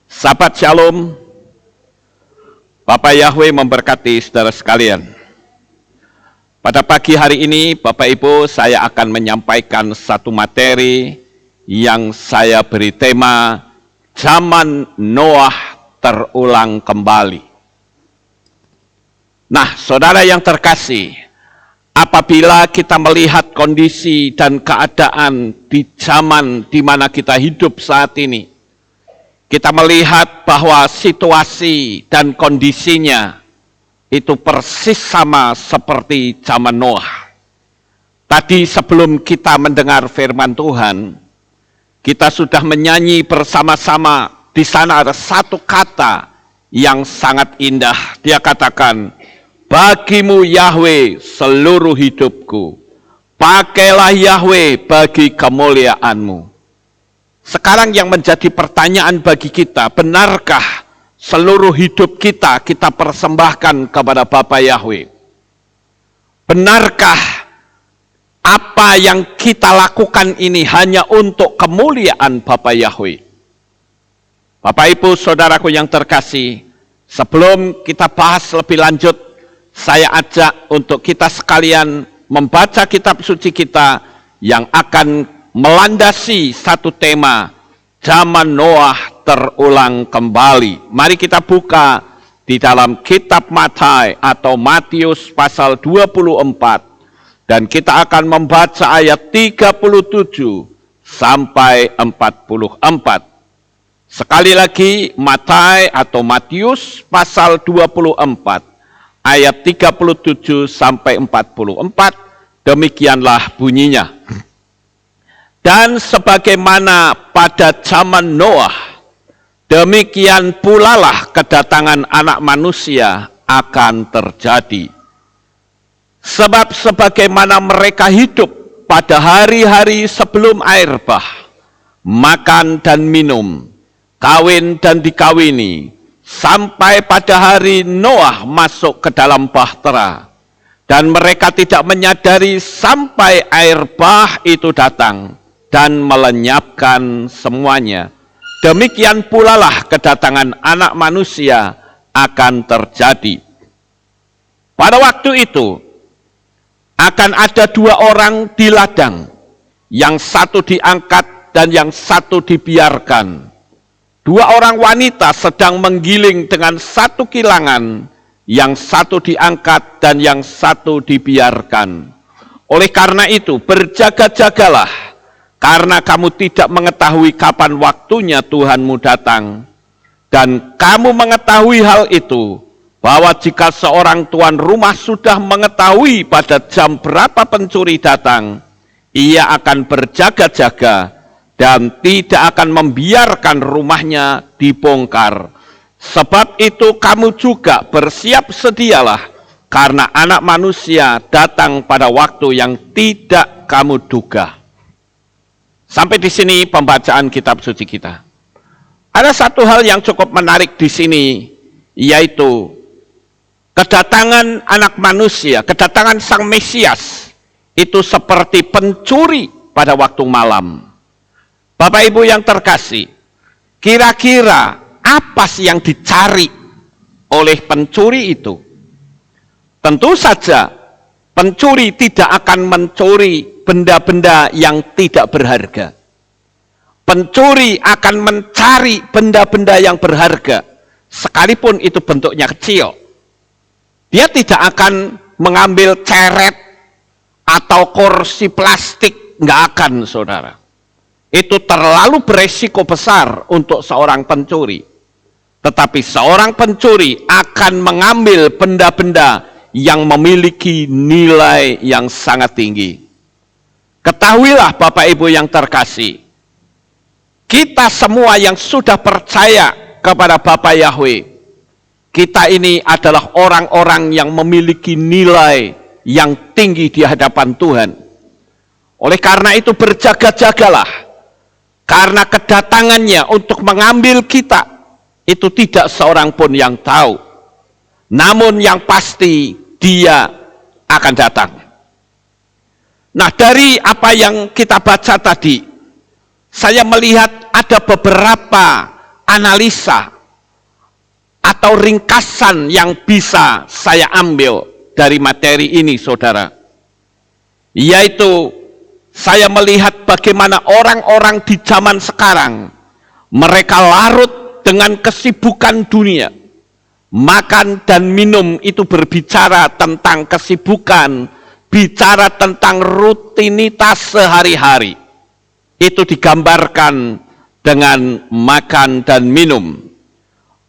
Sahabat Shalom, Bapak Yahweh memberkati saudara sekalian. Pada pagi hari ini, Bapak Ibu, saya akan menyampaikan satu materi yang saya beri tema Zaman Noah terulang kembali. Nah, saudara yang terkasih, apabila kita melihat kondisi dan keadaan di zaman di mana kita hidup saat ini, kita melihat bahwa situasi dan kondisinya itu persis sama seperti zaman Noah. Tadi sebelum kita mendengar firman Tuhan, kita sudah menyanyi bersama-sama. Di sana ada satu kata yang sangat indah. Dia katakan, bagimu Yahweh seluruh hidupku, pakailah Yahweh bagi kemuliaanmu. Sekarang yang menjadi pertanyaan bagi kita, benarkah seluruh hidup kita persembahkan kepada Bapa Yahweh? Benarkah apa yang kita lakukan ini hanya untuk kemuliaan Bapa Yahweh? Bapak Ibu saudaraku yang terkasih, sebelum kita bahas lebih lanjut, saya ajak untuk kita sekalian membaca kitab suci kita yang akan melandasi satu tema, zaman Noah terulang kembali. Mari kita buka di dalam kitab Matius atau Matius pasal 24. Dan kita akan membaca ayat 37 sampai 44. Sekali lagi, Matius atau Matius pasal 24. Ayat 37 sampai 44. Demikianlah bunyinya. Dan sebagaimana pada zaman Noah, demikian pulalah kedatangan anak manusia akan terjadi. Sebab sebagaimana mereka hidup pada hari-hari sebelum air bah, makan dan minum, kawin dan dikawini, sampai pada hari Noah masuk ke dalam bahtera, dan mereka tidak menyadari sampai air bah itu datang dan melenyapkan semuanya. Demikian pulalah kedatangan anak manusia akan terjadi. Pada waktu itu akan ada dua orang di ladang, yang satu diangkat dan yang satu dibiarkan. Dua orang wanita sedang menggiling dengan satu kilangan, yang satu diangkat dan yang satu dibiarkan. Oleh karena itu berjaga-jagalah, karena kamu tidak mengetahui kapan waktunya Tuhanmu datang. Dan kamu mengetahui hal itu, bahwa jika seorang tuan rumah sudah mengetahui pada jam berapa pencuri datang, ia akan berjaga-jaga dan tidak akan membiarkan rumahnya dibongkar. Sebab itu kamu juga bersiap sedialah, karena anak manusia datang pada waktu yang tidak kamu duga. Sampai di sini pembacaan kitab suci kita. Ada satu hal yang cukup menarik di sini, yaitu kedatangan anak manusia, kedatangan sang Mesias, itu seperti pencuri pada waktu malam. Bapak Ibu yang terkasih, kira-kira apa sih yang dicari oleh pencuri itu? Tentu saja pencuri tidak akan mencuri benda-benda yang tidak berharga. Pencuri akan mencari benda-benda yang berharga, sekalipun itu bentuknya kecil. Dia tidak akan mengambil ceret atau kursi plastik, nggak akan, saudara. Itu terlalu beresiko besar untuk seorang pencuri. Tetapi seorang pencuri akan mengambil benda-benda yang memiliki nilai yang sangat tinggi. Ketahuilah Bapak Ibu yang terkasih, kita semua yang sudah percaya kepada Bapa Yahweh, kita ini adalah orang-orang yang memiliki nilai yang tinggi di hadapan Tuhan. Oleh karena itu berjaga-jagalah, karena kedatangannya untuk mengambil kita, itu tidak seorang pun yang tahu. Namun yang pasti dia akan datang. Nah, dari apa yang kita baca tadi, saya melihat ada beberapa analisa atau ringkasan yang bisa saya ambil dari materi ini, saudara. Yaitu saya melihat bagaimana orang-orang di zaman sekarang, mereka larut dengan kesibukan dunia. Makan dan minum itu berbicara tentang kesibukan, bicara tentang rutinitas sehari-hari. Itu digambarkan dengan makan dan minum.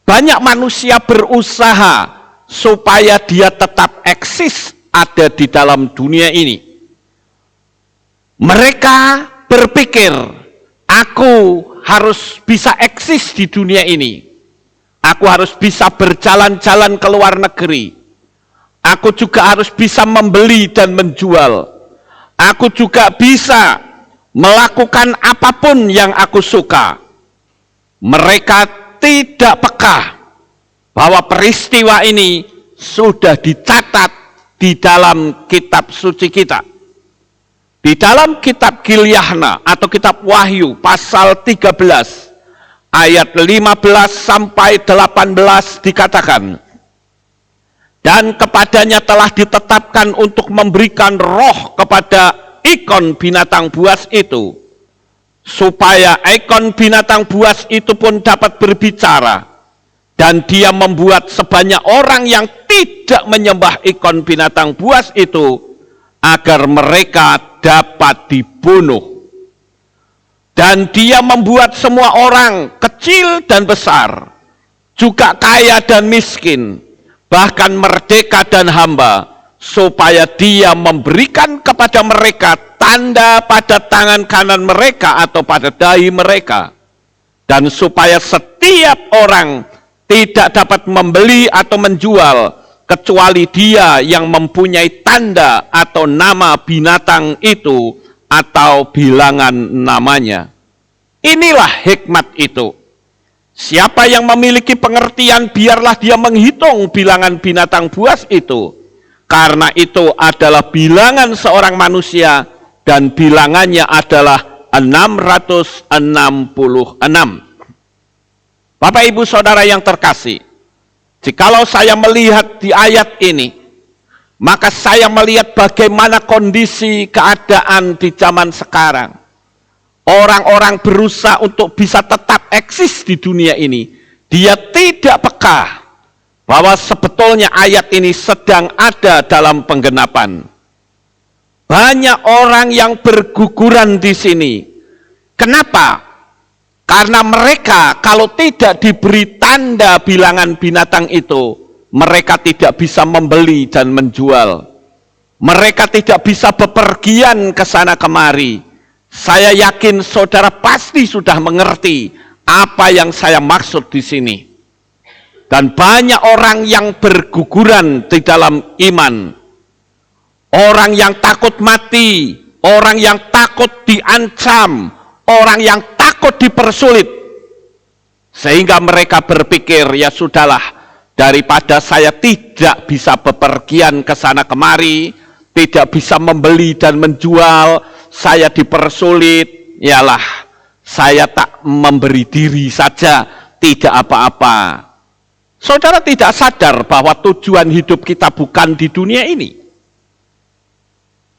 Banyak manusia berusaha supaya dia tetap eksis ada di dalam dunia ini. Mereka berpikir, aku harus bisa eksis di dunia ini. Aku harus bisa berjalan-jalan ke luar negeri. Aku juga harus bisa membeli dan menjual. Aku juga bisa melakukan apapun yang aku suka. Mereka tidak peka bahwa peristiwa ini sudah dicatat di dalam kitab suci kita. Di dalam kitab Gilyahna atau kitab Wahyu pasal 13 ayat 15 sampai 18 dikatakan, dan kepadanya telah ditetapkan untuk memberikan roh kepada ikon binatang buas itu, supaya ikon binatang buas itu pun dapat berbicara, dan dia membuat sebanyak orang yang tidak menyembah ikon binatang buas itu agar mereka dapat dibunuh. Dan dia membuat semua orang kecil dan besar, juga kaya dan miskin, bahkan merdeka dan hamba, supaya dia memberikan kepada mereka tanda pada tangan kanan mereka atau pada dahi mereka, dan supaya setiap orang tidak dapat membeli atau menjual kecuali dia yang mempunyai tanda atau nama binatang itu atau bilangan namanya. Inilah hikmat itu. Siapa yang memiliki pengertian, biarlah dia menghitung bilangan binatang buas itu, karena itu adalah bilangan seorang manusia, dan bilangannya adalah 666. Bapak Ibu Saudara yang terkasih, jikalau saya melihat di ayat ini, maka saya melihat bagaimana kondisi keadaan di zaman sekarang. Orang-orang berusaha untuk bisa tetap eksis di dunia ini. Dia tidak peka bahwa sebetulnya ayat ini sedang ada dalam penggenapan. Banyak orang yang berguguran di sini. Kenapa? Karena mereka kalau tidak diberi tanda bilangan binatang itu, mereka tidak bisa membeli dan menjual. Mereka tidak bisa bepergian ke sana kemari. Saya yakin saudara pasti sudah mengerti apa yang saya maksud di sini. Dan banyak orang yang berguguran di dalam iman. Orang yang takut mati, orang yang takut diancam, orang yang takut dipersulit. Sehingga mereka berpikir, ya sudahlah, daripada saya tidak bisa bepergian ke sana kemari, tidak bisa membeli dan menjual, saya dipersulit, yalah, saya tak memberi diri saja, tidak apa-apa. Saudara tidak sadar bahwa tujuan hidup kita bukan di dunia ini.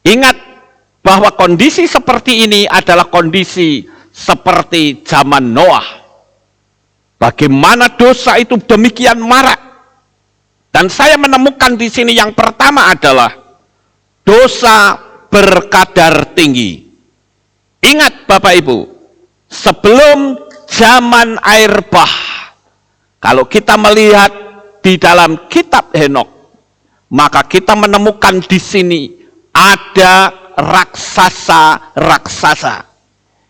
Ingat bahwa kondisi seperti ini adalah kondisi seperti zaman Noah. Bagaimana dosa itu demikian marak. Dan saya menemukan di sini yang pertama adalah dosa berkadar tinggi. Ingat Bapak Ibu, sebelum zaman air bah, kalau kita melihat di dalam kitab Henok, maka kita menemukan di sini ada raksasa-raksasa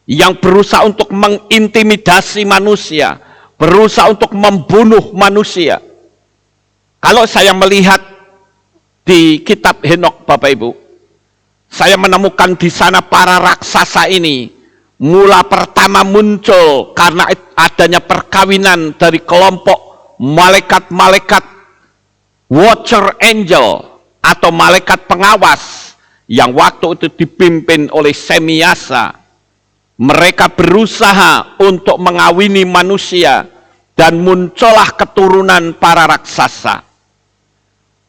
yang berusaha untuk mengintimidasi manusia, berusaha untuk membunuh manusia. Kalau saya melihat di kitab Henok Bapak Ibu, saya menemukan di sana para raksasa ini mula pertama muncul karena adanya perkawinan dari kelompok malaikat-malaikat watcher angel atau malaikat pengawas yang waktu itu dipimpin oleh Semiasa. Mereka berusaha untuk mengawini manusia dan muncullah keturunan para raksasa.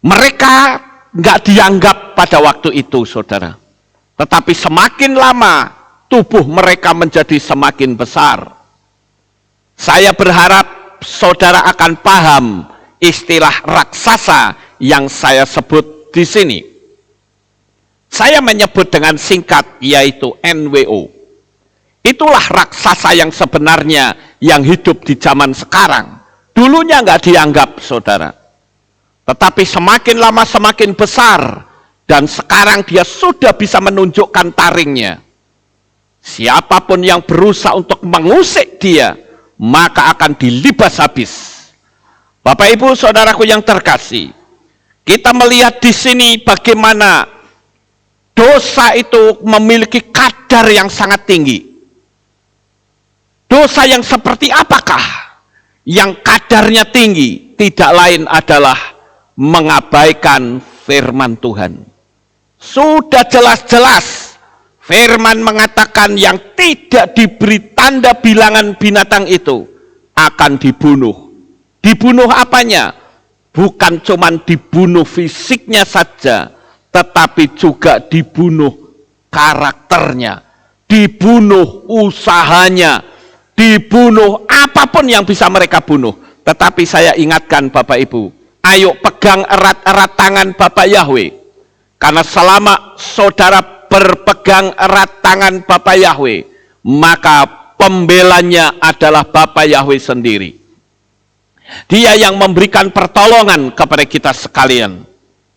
Mereka nggak dianggap pada waktu itu, saudara. Tetapi semakin lama, tubuh mereka menjadi semakin besar. Saya berharap saudara akan paham istilah raksasa yang saya sebut di sini. Saya menyebut dengan singkat, yaitu NWO. Itulah raksasa yang sebenarnya yang hidup di zaman sekarang. Dulunya nggak dianggap, saudara. Tetapi semakin lama semakin besar, dan sekarang dia sudah bisa menunjukkan taringnya. Siapapun yang berusaha untuk mengusik dia, maka akan dilibas habis. Bapak Ibu saudaraku yang terkasih, kita melihat di sini bagaimana dosa itu memiliki kadar yang sangat tinggi. Dosa yang seperti apakah yang kadarnya tinggi? Tidak lain adalah mengabaikan firman Tuhan. Sudah jelas-jelas firman mengatakan yang tidak diberi tanda bilangan binatang itu akan dibunuh. Dibunuh apanya? Bukan cuma dibunuh fisiknya saja, tetapi juga dibunuh karakternya, dibunuh usahanya, dibunuh apapun yang bisa mereka bunuh. Tetapi saya ingatkan Bapak Ibu, ayo pegang erat-erat tangan Bapak Yahweh. Karena selama saudara berpegang erat tangan Bapak Yahweh, maka pembelanya adalah Bapak Yahweh sendiri. Dia yang memberikan pertolongan kepada kita sekalian.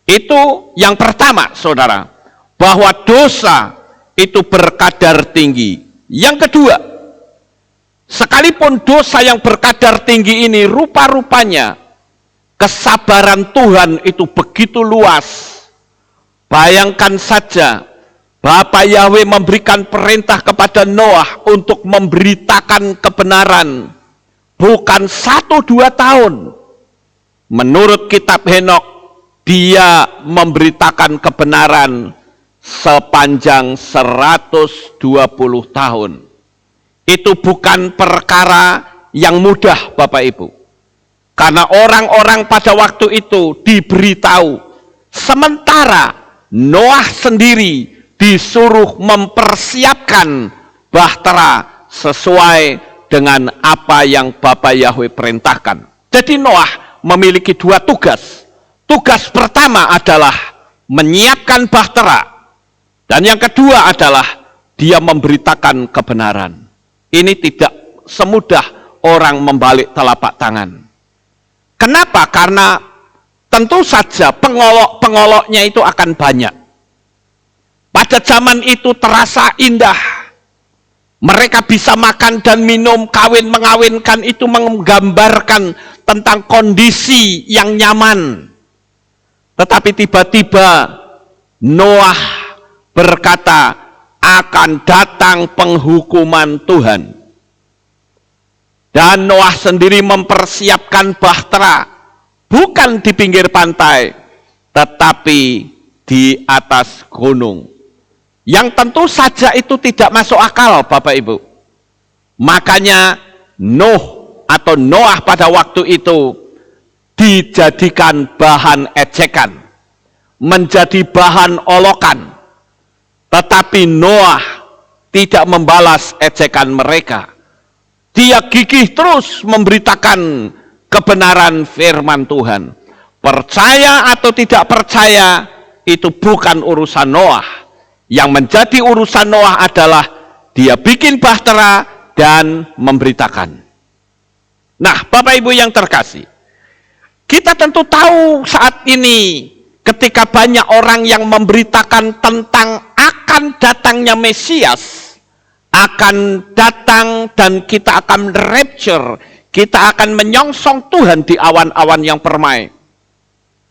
Itu yang pertama, saudara, bahwa dosa itu berkadar tinggi. Yang kedua, sekalipun dosa yang berkadar tinggi ini rupa-rupanya kesabaran Tuhan itu begitu luas. Bayangkan saja, Bapak Yahweh memberikan perintah kepada Noah untuk memberitakan kebenaran. Bukan 1-2 tahun. Menurut kitab Henokh, dia memberitakan kebenaran sepanjang 120 tahun. Itu bukan perkara yang mudah, Bapak Ibu. Karena orang-orang pada waktu itu diberitahu, sementara Noah sendiri disuruh mempersiapkan bahtera sesuai dengan apa yang Bapak Yahweh perintahkan. Jadi Noah memiliki 2 tugas. Tugas pertama adalah menyiapkan bahtera, dan yang kedua adalah dia memberitakan kebenaran. Ini tidak semudah orang membalik telapak tangan. Kenapa? Karena tentu saja pengolok-pengoloknya itu akan banyak. Pada zaman itu terasa indah. Mereka bisa makan dan minum, kawin mengawinkan, itu menggambarkan tentang kondisi yang nyaman. Tetapi tiba-tiba Noah berkata, akan datang penghukuman Tuhan. Dan Noah sendiri mempersiapkan bahtera, bukan di pinggir pantai, tetapi di atas gunung. Yang tentu saja itu tidak masuk akal, Bapak Ibu. Makanya Noah pada waktu itu dijadikan bahan ejekan, menjadi bahan olokan. Tetapi Noah tidak membalas ejekan mereka. Dia gigih terus memberitakan kebenaran firman Tuhan. Percaya atau tidak percaya, itu bukan urusan Noah. Yang menjadi urusan Noah adalah dia bikin bahtera dan memberitakan. Nah, Bapak Ibu yang terkasih, kita tentu tahu saat ini ketika banyak orang yang memberitakan tentang akan datangnya Mesias, akan datang dan kita akan rapture, kita akan menyongsong Tuhan di awan-awan yang permai.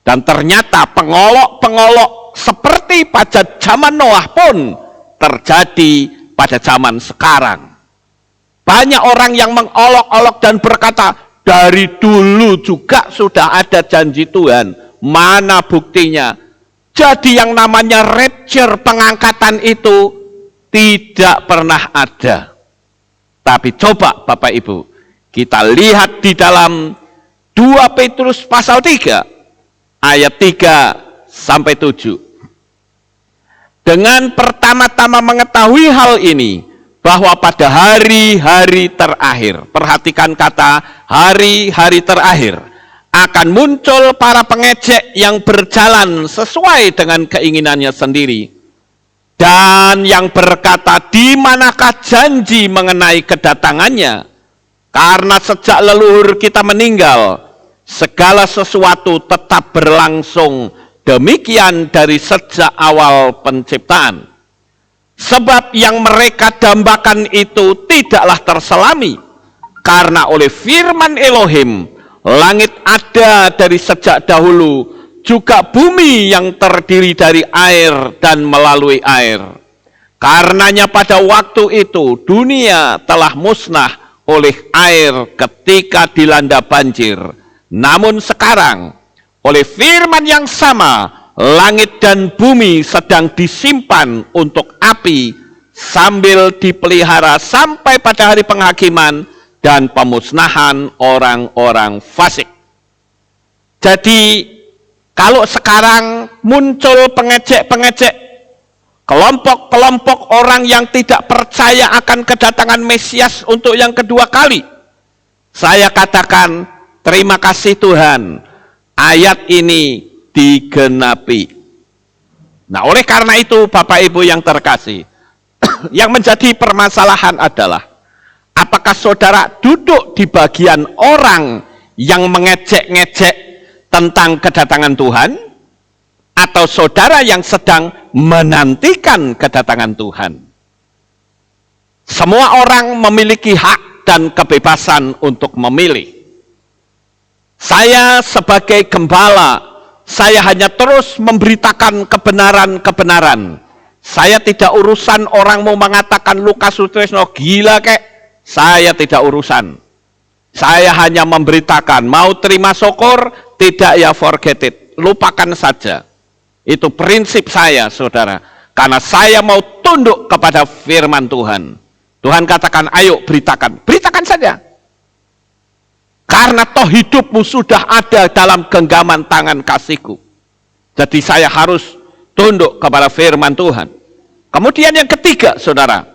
Dan ternyata pengolok-pengolok seperti pada zaman Noah pun terjadi pada zaman sekarang. Banyak orang yang mengolok-olok dan berkata, dari dulu juga sudah ada janji Tuhan. Mana buktinya? Jadi yang namanya rapture, pengangkatan itu tidak pernah ada. Tapi coba Bapak Ibu, Kita lihat di dalam 2 Petrus pasal 3 ayat 3 sampai 7. Dengan pertama-tama mengetahui hal ini, bahwa pada hari-hari terakhir, perhatikan kata hari-hari terakhir, akan muncul para pengejek yang berjalan sesuai dengan keinginannya sendiri, dan yang berkata, di manakah janji mengenai kedatangannya? Karena sejak leluhur kita meninggal, segala sesuatu tetap berlangsung demikian dari sejak awal penciptaan. Sebab yang mereka dambakan itu tidaklah terselami, karena oleh firman Elohim, langit ada dari sejak dahulu, juga bumi yang terdiri dari air dan melalui air. Karenanya pada waktu itu dunia telah musnah oleh air ketika dilanda banjir. Namun sekarang oleh firman yang sama, langit dan bumi sedang disimpan untuk api sambil dipelihara sampai pada hari penghakiman dan pemusnahan orang-orang fasik. Jadi kalau sekarang muncul pengejek-pengejek, kelompok-kelompok orang yang tidak percaya akan kedatangan Mesias untuk yang kedua kali, saya katakan terima kasih Tuhan, ayat ini digenapi. Nah, oleh karena itu Bapak Ibu yang terkasih, yang menjadi permasalahan adalah apakah saudara duduk di bagian orang yang mengejek-ngejek tentang kedatangan Tuhan, atau saudara yang sedang menantikan kedatangan Tuhan? Semua orang memiliki hak dan kebebasan untuk memilih. Saya sebagai gembala, saya hanya terus memberitakan kebenaran-kebenaran. Saya tidak urusan orang mau mengatakan Lukas Sutrisno gila kek. Saya tidak urusan. Saya hanya memberitakan, mau terima syukur, tidak ya forget it. Lupakan saja. Itu prinsip saya, saudara. Karena saya mau tunduk kepada firman Tuhan. Tuhan katakan, ayo beritakan. Beritakan saja. Karena toh hidupmu sudah ada dalam genggaman tangan kasihku. Jadi saya harus tunduk kepada firman Tuhan. Kemudian yang ketiga, saudara.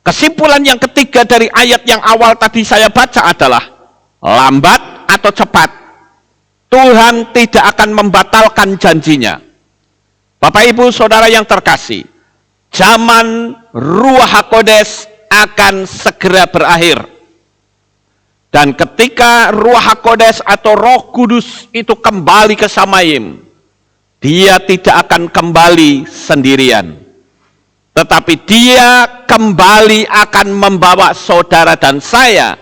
Kesimpulan yang ketiga dari ayat yang awal tadi saya baca adalah, lambat atau cepat, Tuhan tidak akan membatalkan janjinya. Bapak Ibu Saudara yang terkasih, zaman Ruach HaKodes akan segera berakhir. Dan ketika Ruach HaKodes atau Roh Kudus itu kembali ke Samayim, dia tidak akan kembali sendirian. Tetapi dia kembali akan membawa saudara dan saya,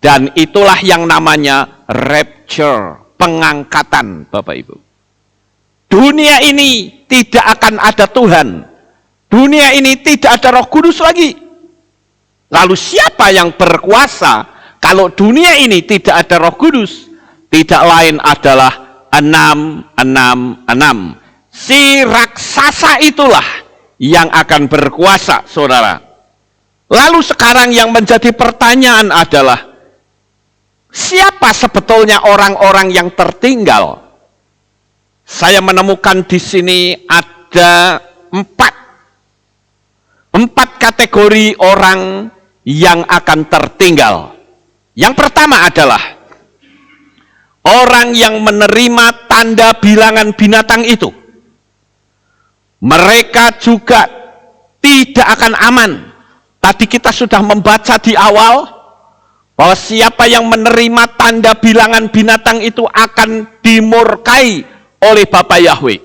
dan itulah yang namanya rapture. Pengangkatan, Bapak Ibu. Dunia ini tidak akan ada Tuhan. Dunia ini tidak ada Roh Kudus lagi. Lalu siapa yang berkuasa kalau dunia ini tidak ada Roh Kudus? Tidak lain adalah 666. Si raksasa itulah yang akan berkuasa, saudara. Lalu sekarang yang menjadi pertanyaan adalah, siapa sebetulnya orang-orang yang tertinggal? Saya menemukan di sini ada empat kategori orang yang akan tertinggal. Yang pertama adalah orang yang menerima tanda bilangan binatang itu. Mereka juga tidak akan aman. Tadi kita sudah membaca di awal, bahwa siapa yang menerima tanda bilangan binatang itu akan dimurkai oleh Bapa Yahweh.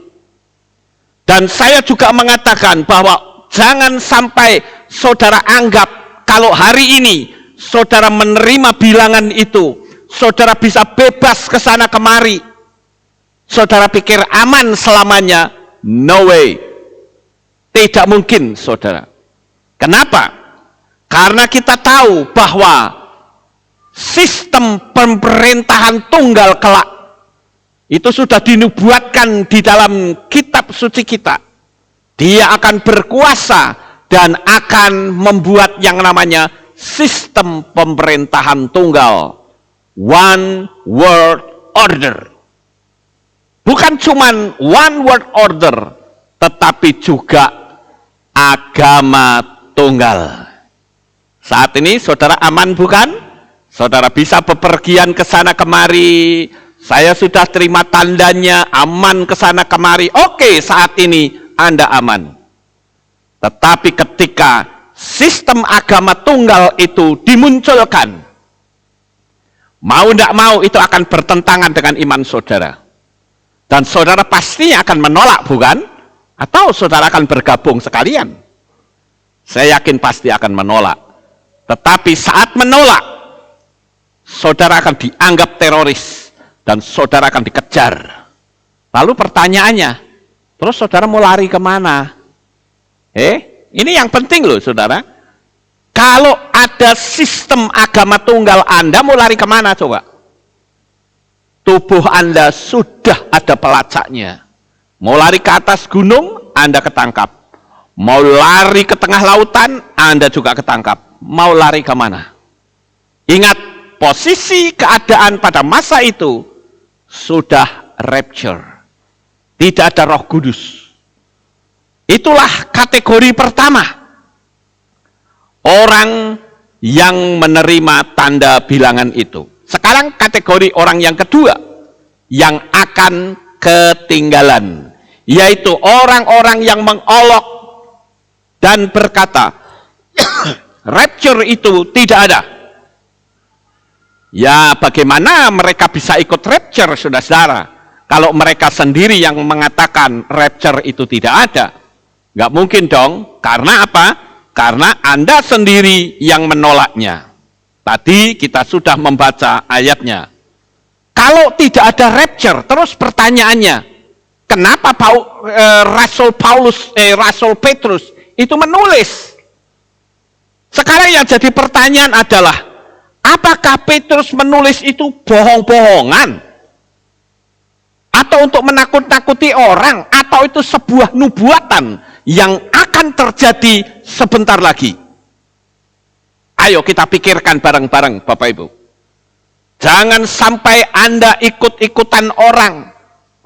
Dan saya juga mengatakan bahwa jangan sampai saudara anggap kalau hari ini saudara menerima bilangan itu, saudara bisa bebas ke sana kemari. Saudara pikir aman selamanya? No way. Tidak mungkin, saudara. Kenapa? Karena kita tahu bahwa sistem pemerintahan tunggal kelak itu sudah dinubuatkan di dalam kitab suci kita. Dia akan berkuasa dan akan membuat yang namanya sistem pemerintahan tunggal, one world order. Bukan cuman one world order, tetapi juga agama tunggal. Saat ini saudara aman bukan? Saudara bisa bepergian ke sana kemari. Saya sudah terima tandanya, aman ke sana kemari. Oke, saat ini Anda aman. Tetapi ketika sistem agama tunggal itu dimunculkan, mau tidak mau itu akan bertentangan dengan iman saudara. Dan saudara pastinya akan menolak, bukan? Atau saudara akan bergabung sekalian? Saya yakin pasti akan menolak. Tetapi saat menolak, saudara akan dianggap teroris dan saudara akan dikejar. Lalu pertanyaannya, terus saudara mau lari kemana? Ini yang penting loh saudara. Kalau ada sistem agama tunggal, Anda mau lari kemana coba? Tubuh Anda sudah ada pelacaknya. Mau lari ke atas gunung, Anda ketangkap. Mau lari ke tengah lautan, Anda juga ketangkap. Mau lari kemana? Ingat, posisi keadaan pada masa itu sudah rapture. Tidak ada Roh Kudus. Itulah kategori pertama. Orang yang menerima tanda bilangan itu. Sekarang kategori orang yang kedua yang akan ketinggalan, yaitu orang-orang yang mengolok dan berkata, rapture itu tidak ada. Ya, bagaimana mereka bisa ikut rapture, saudara-saudara, kalau mereka sendiri yang mengatakan rapture itu tidak ada? Nggak mungkin dong. Karena apa? Karena Anda sendiri yang menolaknya. Tadi kita sudah membaca ayatnya. Kalau tidak ada rapture, terus pertanyaannya, kenapa Rasul Petrus itu menulis? Sekarang yang jadi pertanyaan adalah, apakah Petrus menulis itu bohong-bohongan? Atau untuk menakut-nakuti orang? Atau itu sebuah nubuatan yang akan terjadi sebentar lagi? Ayo kita pikirkan bareng-bareng Bapak Ibu. Jangan sampai Anda ikut-ikutan orang.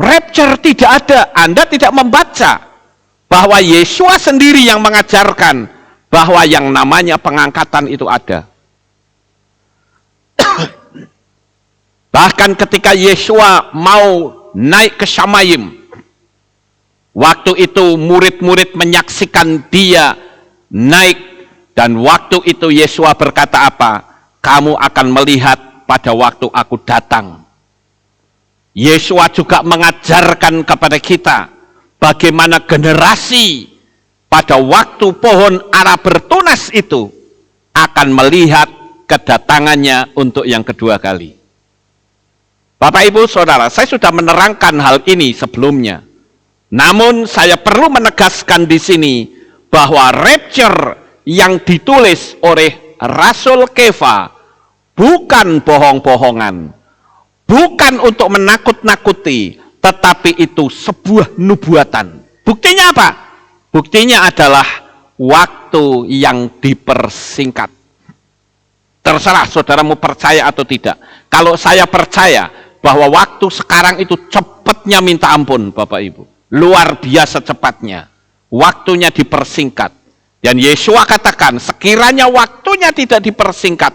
Rapture tidak ada. Anda tidak membaca bahwa Yesua sendiri yang mengajarkan bahwa yang namanya pengangkatan itu ada. Bahkan ketika Yesua mau naik ke Shamayim, waktu itu murid-murid menyaksikan dia naik, dan waktu itu Yesua berkata apa? Kamu akan melihat pada waktu aku datang. Yesua juga mengajarkan kepada kita bagaimana generasi pada waktu pohon ara bertunas itu akan melihat kedatangannya untuk yang kedua kali. Bapak Ibu Saudara, saya sudah menerangkan hal ini sebelumnya. Namun saya perlu menegaskan di sini bahwa rapture yang ditulis oleh Rasul Kefa bukan bohong-bohongan, bukan untuk menakut-nakuti, tetapi itu sebuah nubuatan. Buktinya apa? Buktinya adalah waktu yang dipersingkat. Terserah saudara mau percaya atau tidak. Kalau saya percaya bahwa waktu sekarang itu cepatnya minta ampun Bapak Ibu. Luar biasa cepatnya. Waktunya dipersingkat. Dan Yesua katakan, sekiranya waktunya tidak dipersingkat,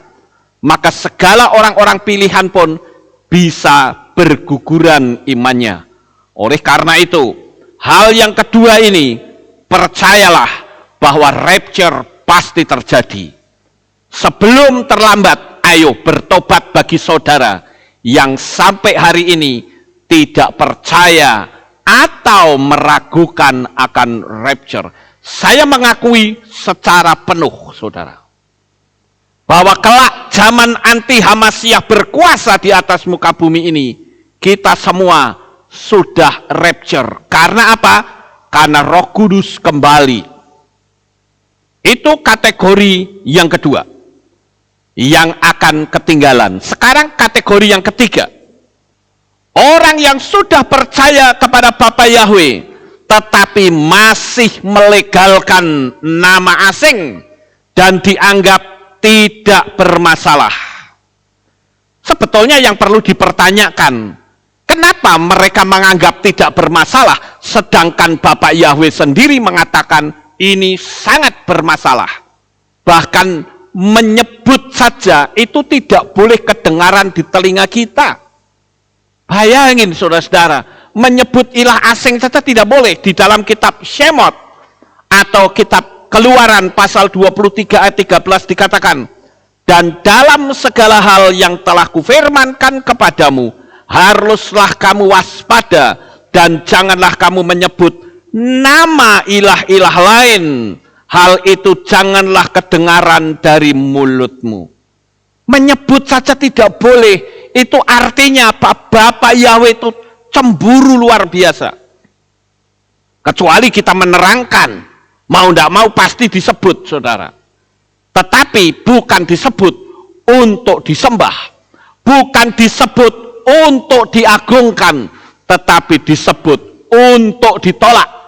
maka segala orang-orang pilihan pun bisa berguguran imannya. Oleh karena itu, hal yang kedua ini, percayalah bahwa rapture pasti terjadi. Sebelum terlambat, ayo bertobat bagi saudara yang sampai hari ini tidak percaya atau meragukan akan rapture. Saya mengakui secara penuh, saudara, bahwa kelak zaman anti Hamasyah berkuasa di atas muka bumi ini, kita semua sudah rapture. Karena apa? Karena Roh Kudus kembali. Itu kategori yang kedua yang akan ketinggalan. Sekarang kategori yang ketiga. Orang yang sudah percaya kepada Bapa Yahweh, tetapi masih melegalkan nama asing dan dianggap tidak bermasalah. Sebetulnya yang perlu dipertanyakan, kenapa mereka menganggap tidak bermasalah, sedangkan Bapak Yahweh sendiri mengatakan ini sangat bermasalah. Bahkan menyebut saja itu tidak boleh kedengaran di telinga kita. Bayangin saudara-saudara, menyebut ilah asing saja tidak boleh. Di dalam kitab Shemot atau kitab Keluaran pasal 23 ayat 13 dikatakan, dan dalam segala hal yang telah kufirmankan kepadamu, haruslah kamu waspada dan janganlah kamu menyebut nama ilah-ilah lain. Hal itu janganlah kedengaran dari mulutmu. Menyebut saja tidak boleh. Itu artinya apa? Bapak Yahweh itu cemburu luar biasa. Kecuali kita menerangkan, mau tidak mau pasti disebut, saudara. Tetapi bukan disebut untuk disembah, bukan disebut untuk diagungkan, tetapi disebut untuk ditolak.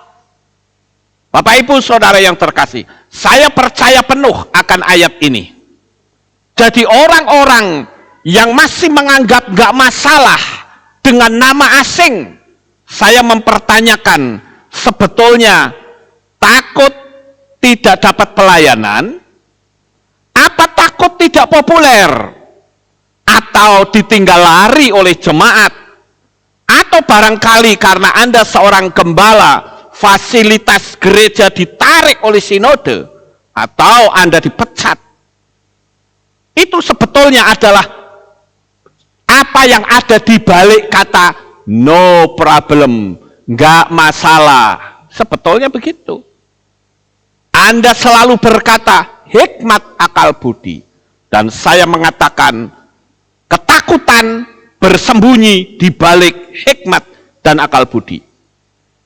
Bapak Ibu Saudara yang terkasih, saya percaya penuh akan ayat ini. Jadi orang-orang yang masih menganggap gak masalah dengan nama asing, saya mempertanyakan, sebetulnya takut tidak dapat pelayanan, apa takut tidak populer, atau ditinggal lari oleh jemaat, atau barangkali karena Anda seorang gembala, fasilitas gereja ditarik oleh sinode, atau Anda dipecat. Itu sebetulnya adalah apa yang ada di balik kata no problem, nggak masalah. Sebetulnya begitu. Anda selalu berkata hikmat akal budi, dan saya mengatakan ketakutan bersembunyi di balik hikmat dan akal budi.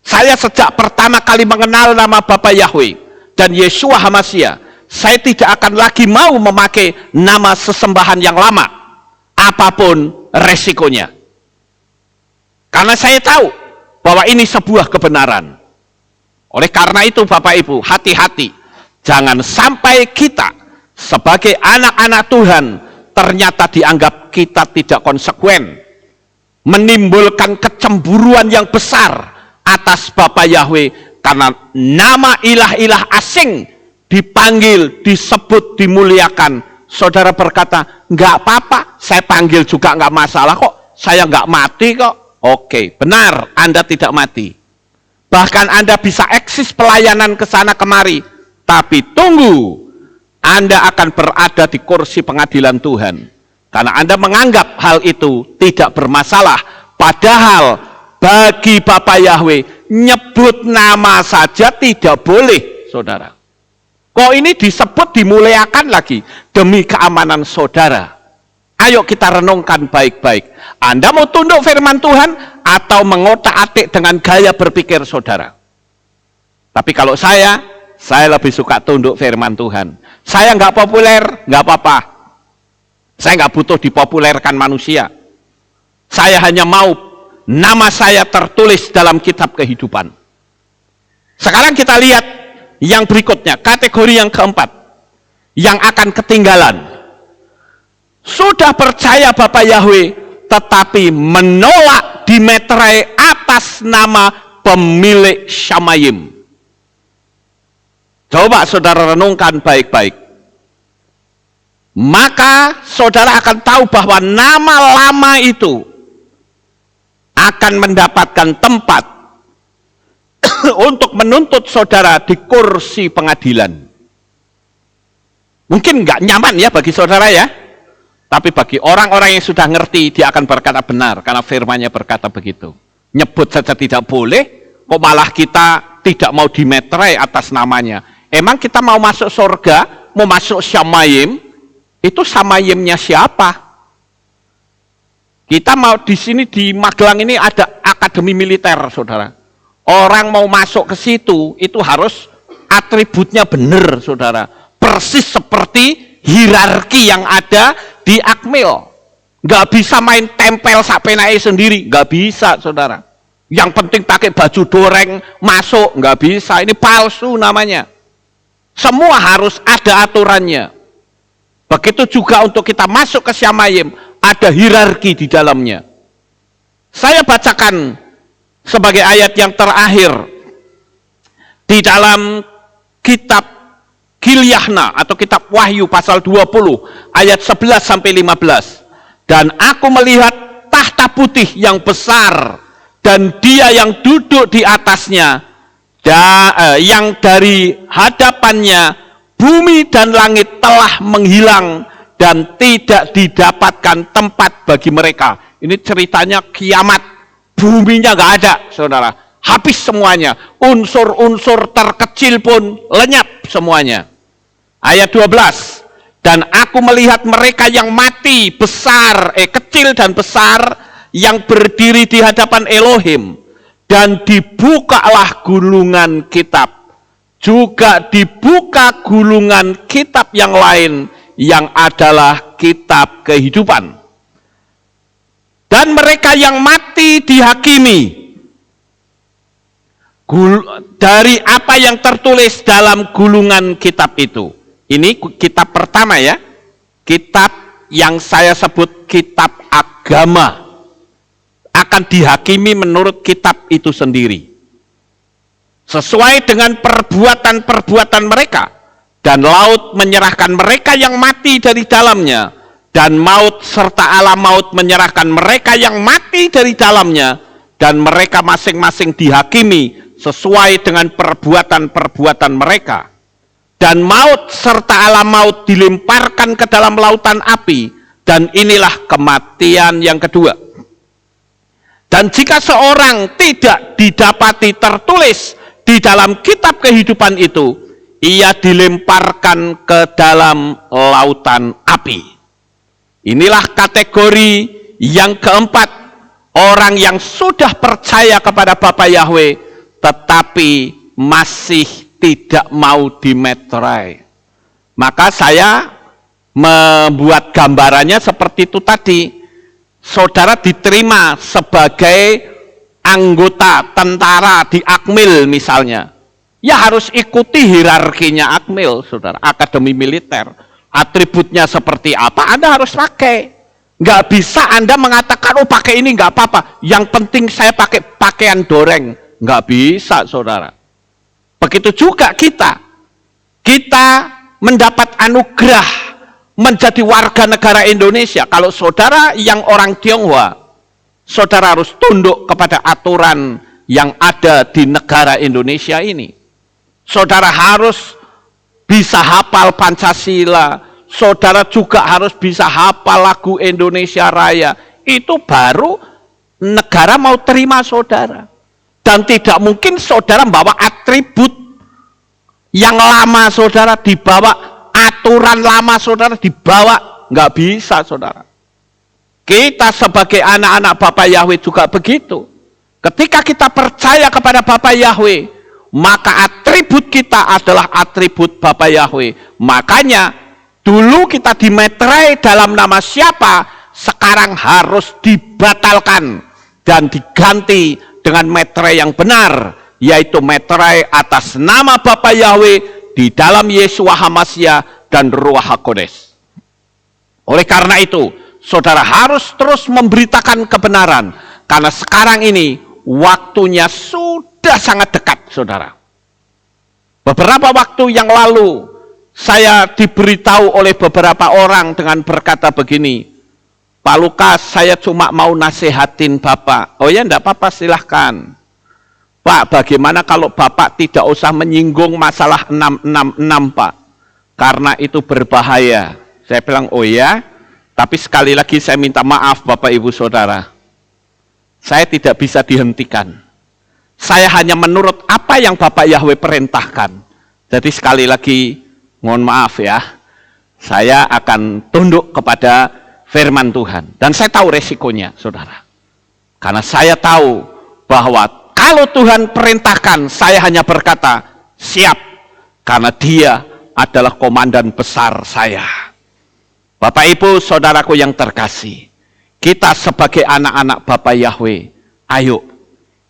Saya sejak pertama kali mengenal nama Bapak Yahweh dan Yeshua HaMashiach, saya tidak akan lagi mau memakai nama sesembahan yang lama, apapun resikonya. Karena saya tahu bahwa ini sebuah kebenaran. Oleh karena itu Bapak Ibu, hati-hati. Jangan sampai kita sebagai anak-anak Tuhan ternyata dianggap kita tidak konsekuen, menimbulkan kecemburuan yang besar atas Bapak Yahweh karena nama ilah-ilah asing dipanggil, disebut, dimuliakan. Saudara berkata, nggak apa-apa, saya panggil juga nggak masalah kok, saya nggak mati kok. Oke, benar, Anda tidak mati. Bahkan Anda bisa eksis pelayanan ke sana kemari, tapi tunggu, Anda akan berada di kursi pengadilan Tuhan. Karena Anda menganggap hal itu tidak bermasalah, padahal bagi Bapak Yahweh, nyebut nama saja tidak boleh, saudara. Kok ini disebut dimuliakan lagi demi keamanan saudara. Ayo kita renungkan baik-baik. Anda mau tunduk firman Tuhan atau mengotak-atik dengan gaya berpikir saudara? Tapi kalau saya lebih suka tunduk firman Tuhan. Saya nggak populer, nggak apa-apa. Saya nggak butuh dipopulerkan manusia. Saya hanya mau nama saya tertulis dalam kitab kehidupan. Sekarang kita lihat yang berikutnya, kategori yang keempat, yang akan ketinggalan. Sudah percaya Bapak Yahweh, tetapi menolak dimeterai atas nama pemilik Shamayim. Coba saudara renungkan baik-baik. Maka saudara akan tahu bahwa nama lama itu akan mendapatkan tempat untuk menuntut saudara di kursi pengadilan. Mungkin nggak nyaman ya bagi saudara ya, tapi bagi orang-orang yang sudah ngerti, dia akan berkata benar, karena firman-Nya berkata begitu. Nyebut saja tidak boleh, kok malah kita tidak mau dimeterai atas namanya. Emang kita mau masuk surga, mau masuk Shamayim, itu Shamayimnya siapa? Kita mau di sini di Magelang ini ada akademi militer, saudara. Orang mau masuk ke situ itu harus atributnya benar, saudara. Persis seperti hierarki yang ada di Akmil. Nggak bisa main tempel sapenai sendiri, nggak bisa, saudara. Yang penting pakai baju doreng masuk, nggak bisa. Ini palsu namanya. Semua harus ada aturannya. Begitu juga untuk kita masuk ke Syamayim, ada hierarki di dalamnya. Saya bacakan sebagai ayat yang terakhir di dalam kitab Gilyahna atau kitab Wahyu pasal 20 ayat 11 sampai 15. Dan aku melihat tahta putih yang besar dan dia yang duduk di atasnya, yang dari hadapannya bumi dan langit telah menghilang dan tidak didapatkan tempat bagi mereka. Ini ceritanya kiamat, buminya nggak ada, saudara. Habis semuanya, unsur-unsur terkecil pun lenyap semuanya. Ayat 12, dan aku melihat mereka yang mati besar, kecil dan besar, yang berdiri di hadapan Elohim, dan dibukalah gulungan kitab. Juga dibuka gulungan kitab yang lain, yang adalah kitab kehidupan. Dan mereka yang mati dihakimi dari apa yang tertulis dalam gulungan kitab itu. Ini kitab pertama ya, kitab yang saya sebut kitab agama, akan dihakimi menurut kitab itu sendiri, sesuai dengan perbuatan-perbuatan mereka. Dan laut menyerahkan mereka yang mati dari dalamnya, dan maut serta alam maut menyerahkan mereka yang mati dari dalamnya, dan mereka masing-masing dihakimi sesuai dengan perbuatan-perbuatan mereka. Dan maut serta alam maut dilemparkan ke dalam lautan api, dan inilah kematian yang kedua. Dan jika seorang tidak didapati tertulis di dalam kitab kehidupan itu, ia dilemparkan ke dalam lautan api. Inilah kategori yang keempat, orang yang sudah percaya kepada Bapa Yahweh tetapi masih tidak mau dimeterai. Maka saya membuat gambarannya seperti itu tadi. Saudara diterima sebagai anggota tentara di Akmil misalnya, ya harus ikuti hierarkinya Akmil, saudara, akademi militer. Atributnya seperti apa, Anda harus pakai. Nggak bisa Anda mengatakan, oh pakai ini nggak apa-apa, yang penting saya pakai pakaian doreng. Nggak bisa, saudara. Begitu juga kita mendapat anugerah menjadi warga negara Indonesia. Kalau saudara yang orang Tionghoa, saudara harus tunduk kepada aturan yang ada di negara Indonesia ini. Saudara harus bisa hafal Pancasila, saudara juga harus bisa hafal lagu Indonesia Raya. Itu baru negara mau terima saudara. Dan tidak mungkin saudara membawa atribut yang lama saudara, dibawa aturan lama saudara dibawa, nggak bisa saudara. Kita sebagai anak-anak Bapa Yahweh juga begitu. Ketika kita percaya kepada Bapa Yahweh, maka atribut kita adalah atribut Bapa Yahweh. Makanya dulu kita dimeterai dalam nama siapa, sekarang harus dibatalkan dan diganti dengan meterai yang benar, yaitu meterai atas nama Bapa Yahweh di dalam Yeshua HaMashiach dan Ruach HaKodes. Oleh karena itu, saudara harus terus memberitakan kebenaran, karena sekarang ini waktunya sudah sangat dekat, saudara. Beberapa waktu yang lalu, saya diberitahu oleh beberapa orang dengan berkata begini, Pak Lukas, saya cuma mau nasihatin Bapak. Oh ya, enggak apa-apa, silahkan. Pak, bagaimana kalau Bapak tidak usah menyinggung masalah 666, Pak? Karena itu berbahaya. Saya bilang, oh ya, tapi sekali lagi saya minta maaf Bapak Ibu Saudara. Saya tidak bisa dihentikan. Saya hanya menurut apa yang Bapak Yahweh perintahkan. Jadi sekali lagi, mohon maaf ya, saya akan tunduk kepada firman Tuhan. Dan saya tahu resikonya, saudara. Karena saya tahu bahwa kalau Tuhan perintahkan, saya hanya berkata, siap. Karena dia adalah komandan besar saya. Bapak Ibu, saudaraku yang terkasih, kita sebagai anak-anak Bapa Yahweh, ayo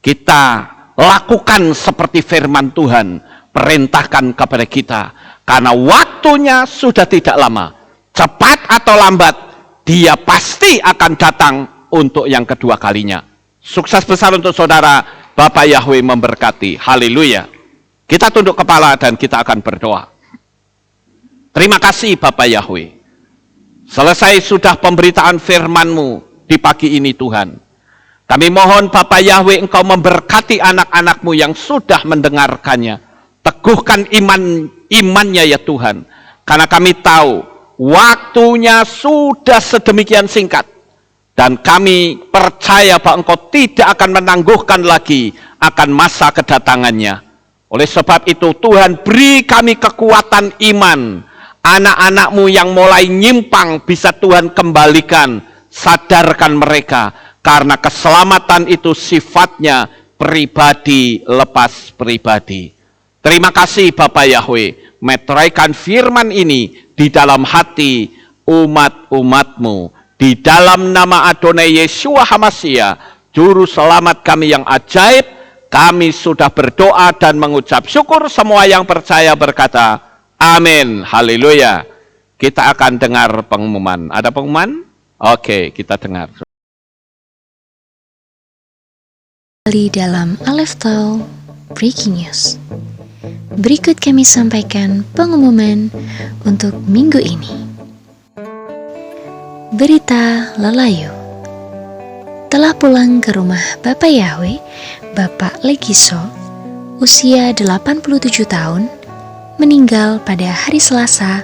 kita lakukan seperti firman Tuhan perintahkan kepada kita. Karena waktunya sudah tidak lama. cepat atau lambat, dia pasti akan datang untuk yang kedua kalinya. Sukses besar untuk saudara, Bapak Yahweh memberkati. Haleluya. Kita tunduk kepala dan kita akan berdoa. Terima kasih Bapak Yahweh. Selesai sudah pemberitaan firman-Mu di pagi ini Tuhan. Kami mohon Bapak Yahweh Engkau memberkati anak-anak-Mu yang sudah mendengarkannya. Teguhkan imannya ya Tuhan. Karena kami tahu waktunya sudah sedemikian singkat. Dan kami percaya bahwa Engkau tidak akan menangguhkan lagi akan masa kedatangannya. Oleh sebab itu Tuhan beri kami kekuatan iman. Anak-anak-Mu yang mulai nyimpang bisa Tuhan kembalikan, sadarkan mereka, karena keselamatan itu sifatnya pribadi lepas pribadi. Terima kasih Bapak Yahweh, meteraikan firman ini di dalam hati umat-umat-Mu, di dalam nama Adonai Yeshua HaMashiach, Juru Selamat kami yang ajaib, kami sudah berdoa dan mengucap syukur. Semua yang percaya berkata, amin, haleluya. Kita akan dengar pengumuman. Ada pengumuman? Oke, kita dengar. Kembali dalam Aleph Tau Breaking News. Berikut kami sampaikan pengumuman untuk minggu ini. Berita Lelayu. Telah pulang ke rumah Bapak Yahweh, Bapak Legiso, usia 87 tahun, meninggal pada hari Selasa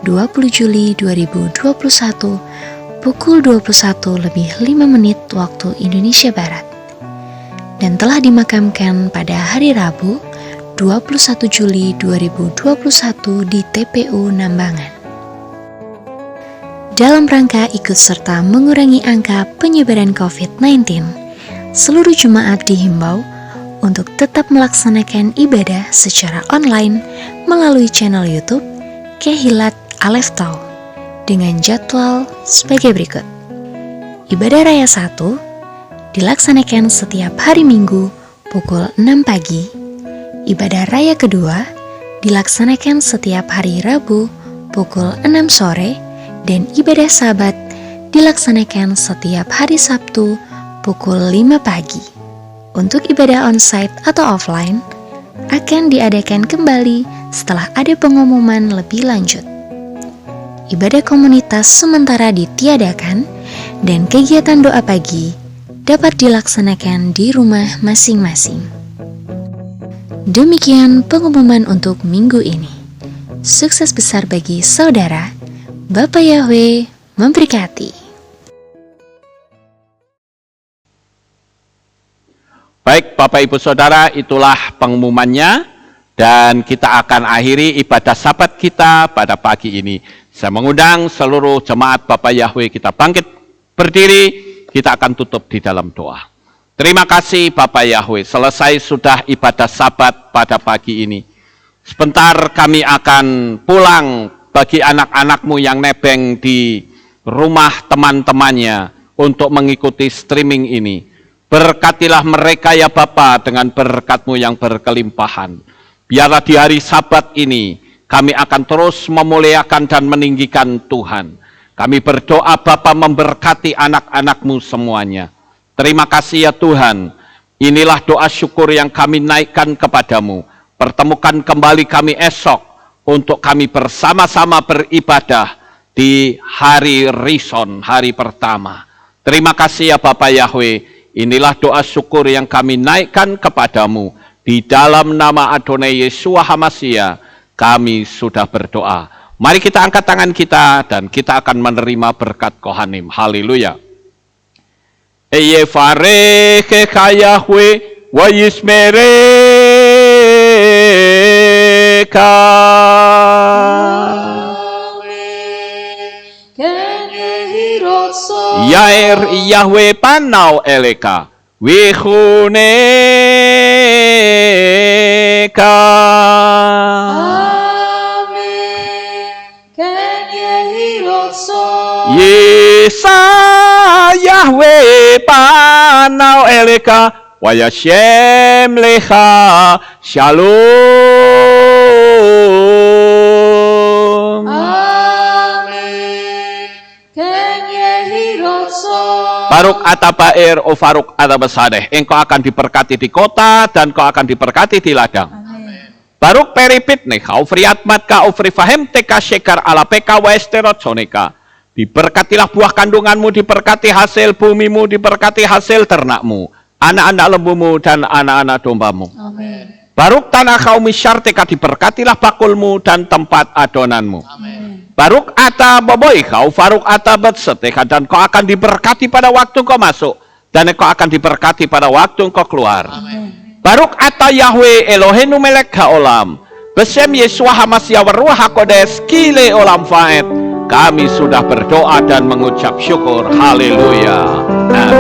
20 Juli 2021 pukul 21:05 waktu Indonesia Barat, dan telah dimakamkan pada hari Rabu 21 Juli 2021 di TPU Nambangan. Dalam rangka ikut serta mengurangi angka penyebaran COVID-19, seluruh jemaat dihimbau untuk tetap melaksanakan ibadah secara online melalui channel YouTube Kehilat Aleph Tau dengan jadwal sebagai berikut. Ibadah Raya 1 dilaksanakan setiap hari Minggu pukul 6 pagi. Ibadah Raya kedua dilaksanakan setiap hari Rabu pukul 6 sore dan ibadah Sabat dilaksanakan setiap hari Sabtu pukul 5 pagi. Untuk ibadah onsite atau offline akan diadakan kembali setelah ada pengumuman lebih lanjut. Ibadah komunitas sementara ditiadakan dan kegiatan doa pagi dapat dilaksanakan di rumah masing-masing. Demikian pengumuman untuk minggu ini. Sukses besar bagi saudara. Bapak Yahweh memberkati. Baik Bapak Ibu Saudara, itulah pengumumannya, dan kita akan akhiri ibadah Sabat kita pada pagi ini. Saya mengundang seluruh jemaat Bapak Yahweh, kita bangkit berdiri, kita akan tutup di dalam doa. Terima kasih Bapak Yahweh, selesai sudah ibadah Sabat pada pagi ini. Sebentar kami akan pulang bagi anak-anak-Mu yang nebeng di rumah teman-temannya untuk mengikuti streaming ini. Berkatilah mereka ya Bapa dengan berkat-Mu yang berkelimpahan. Biarlah di hari Sabat ini kami akan terus memuliakan dan meninggikan Tuhan. Kami berdoa Bapa memberkati anak-anak-Mu semuanya. Terima kasih ya Tuhan. Inilah doa syukur yang kami naikkan kepadamu. Pertemukan kembali kami esok untuk kami bersama-sama beribadah di hari Rison, hari pertama. Terima kasih ya Bapak Yahweh. Inilah doa syukur yang kami naikkan kepadamu. Di dalam nama Adonai Yeshua HaMashiach kami sudah berdoa. Mari kita angkat tangan kita dan kita akan menerima berkat Kohanim. Haleluya. Eye fareke Yahweh wa yismereka. Yair Yahweh panau eleka wihuneka. Yesa Yahweh panau eleka wa yashem lecha shalom. Amen. Baruk atabair o faruk atabasadeh. Engkau akan diberkati di kota dan kau akan diberkati di ladang. Baruk peripit nih, kau friatmat ka ufri fahem teka syekar ala peka wa esterot soneka. Diberkatilah buah kandunganmu, diberkati hasil bumimu, diberkati hasil ternakmu, anak-anak lembumu dan anak-anak dombamu. Amin. Baruk tanah kau misyarteka, diberkatilah bakulmu dan tempat adonanmu. Amin. Baruk ata boboy kau faruk ata betseteka, dan kau akan diberkati pada waktu kau masuk dan kau akan diberkati pada waktu kau keluar. Amin. Baruk ata Yahweh Elohenu melek haolam, besem Yesua hamasya waruah hakodes kile olam faed. Kami sudah berdoa dan mengucap syukur. Haleluya. Amin.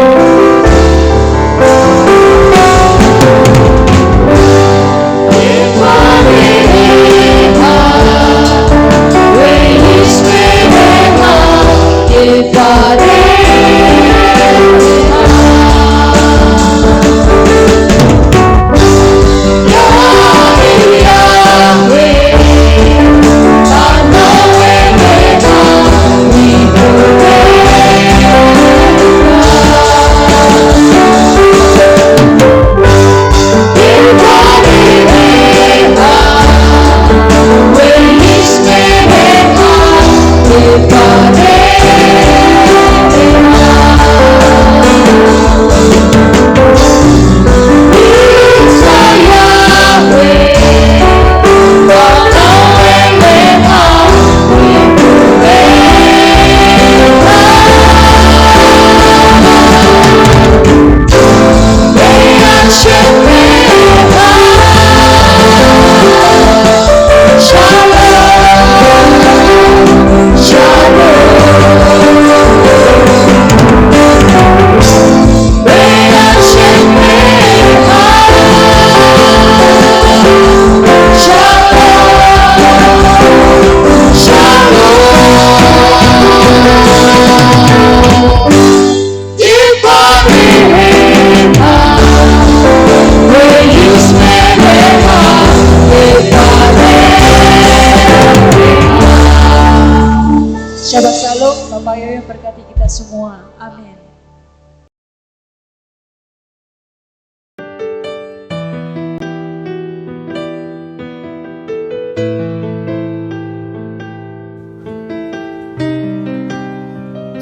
Shabbat Shalom, Bapak Yoyo yang berkati kita semua. Amin.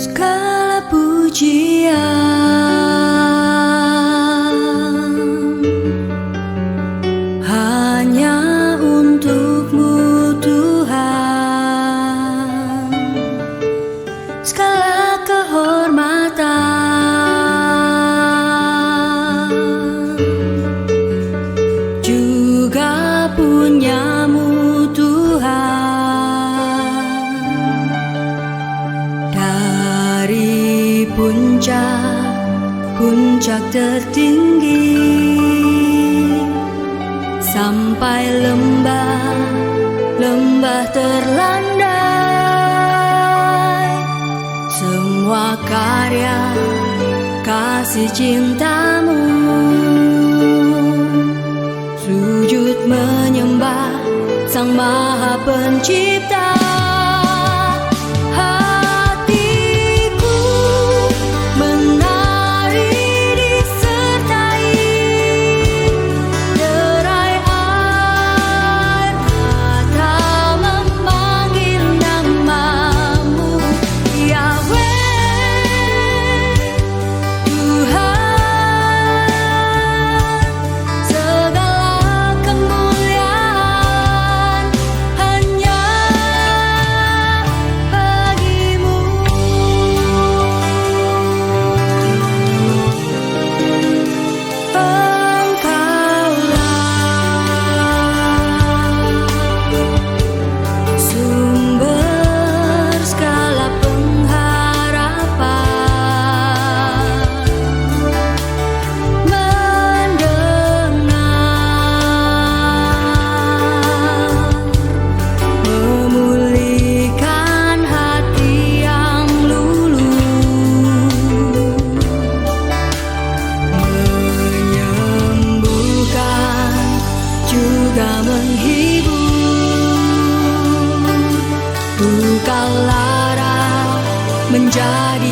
Segala pujian hanya untuk-Mu Tuhan, segala kehormatan juga punya-Mu Tuhan. Dari puncak tertinggi sampai lembah terlandai, semua karya kasih cinta-Mu, sujud menyembah Sang Maha Pencipta. Menjadi